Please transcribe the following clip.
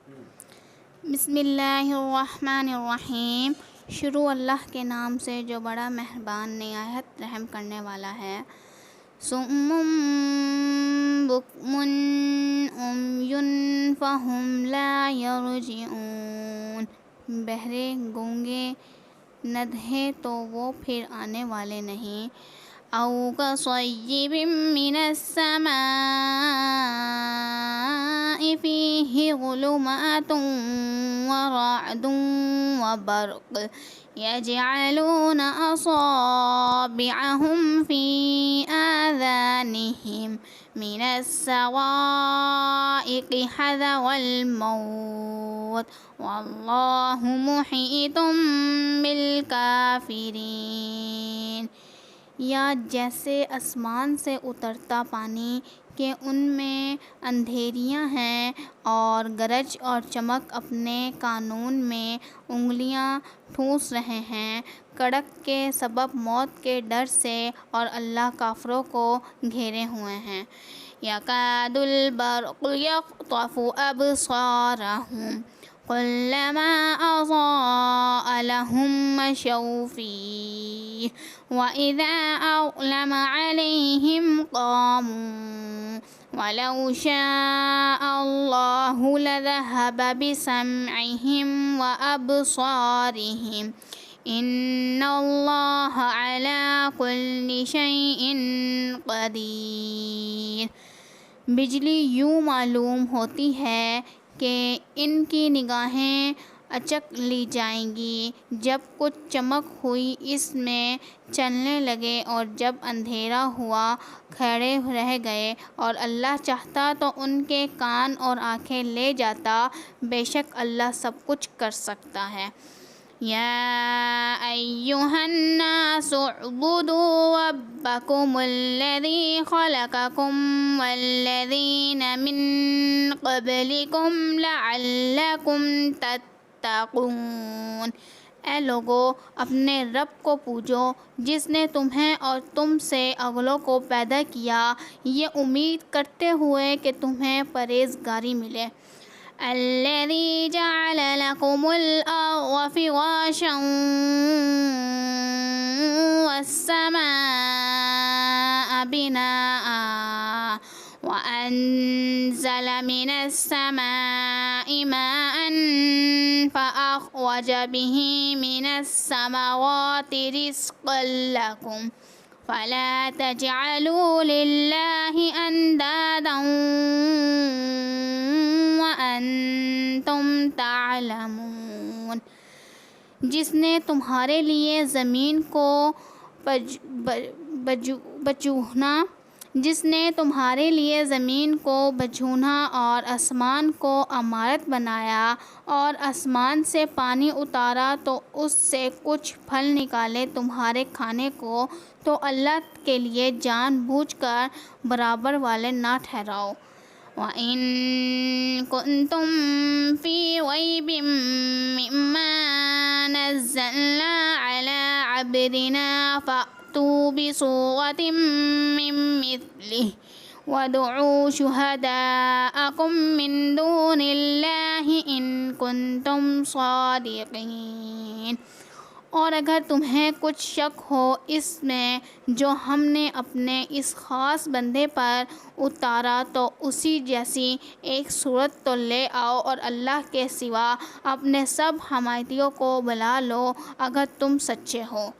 بسم اللہ الرحمن الرحیم۔ شروع اللہ کے نام سے جو بڑا مہربان نہایت رحم کرنے والا ہے۔ صم بکم عمی فہم لا یرجعون، بہرے گونگے ندہے تو وہ پھر آنے والے نہیں۔ او کصیب من السماء فیہ ظلمات ورعد وبرق یجعلون اصابعهم فی آذانهم من الصواعق حذر الموت واللہ محیط بالکافرین۔ یا جیسے آسمان سے اترتا پانی کہ ان میں اندھیریاں ہیں، اور گرج اور چمک اپنے قانون میں انگلیاں ٹھوس رہے ہیں، کڑک کے سبب موت کے ڈر سے، اور اللہ کافروں کو گھیرے ہوئے ہے۔ یکاد البرق یخطف ابصارهم کلما اضاء لهم مشوا فیہ وَإِذَا أَظْلَمَ عَلَيْهِمْ قَامُوا وَلَوْ شَاءَ اللَّهُ لَذَهَبَ بِسَمْعِهِمْ وَأَبْصَارِهِمْ إِنَّ اللَّهَ عَلَى كُلِّ شَيْءٍ قَدِيرٌ۔ بجلی یوں معلوم ہوتی ہے کہ ان کی نگاہیں اچک لی جائیں گی، جب کچھ چمک ہوئی اس میں چلنے لگے، اور جب اندھیرا ہوا کھڑے رہ گئے، اور اللہ چاہتا تو ان کے کان اور آنکھیں لے جاتا، بے شک اللہ سب کچھ کر سکتا ہے۔ یا ایھا الناس اعبدوا ربکم الذی خلقکم والذین من قبلکم لعلکم تتقون۔ اے لوگو، اپنے رب کو پوجو جس نے تمہیں اور تم سے اگلوں کو پیدا کیا، یہ امید کرتے ہوئے کہ تمہیں پرہیزگاری ملے۔ الذی جعل لکم الارض فراشا والسماء بناء وأنزل من السماء ماء فأخرج به من الثمرات رزقا لكم فلا تجعلوا لله أندادا وأنتم تعلمون۔ جس نے تمہارے لیے زمین کو بچھونا اور آسمان کو عمارت بنایا، اور آسمان سے پانی اتارا تو اس سے کچھ پھل نکالے تمہارے کھانے کو، تو اللہ کے لیے جان بوجھ کر برابر والے نہ ٹھہراؤ۔ وَإِن كُنتُم فِي رَيْبٍ مِّمَّا نَزَّلْنَا عَلَىٰ عَبْدِنَا فَأْتُوا بِسُورَةٍ مِّن مِّثْلِهِ وَادْعُوا شُهَدَاءَكُم مِّن دُونِ اللَّهِ إِن كُنتُمْ صَادِقِينَ۔ اور اگر تمہیں کچھ شک ہو اس میں جو ہم نے اپنے اس خاص بندے پر اتارا، تو اسی جیسی ایک صورت تو لے آؤ، اور اللہ کے سوا اپنے سب حمایتیوں کو بلا لو اگر تم سچے ہو۔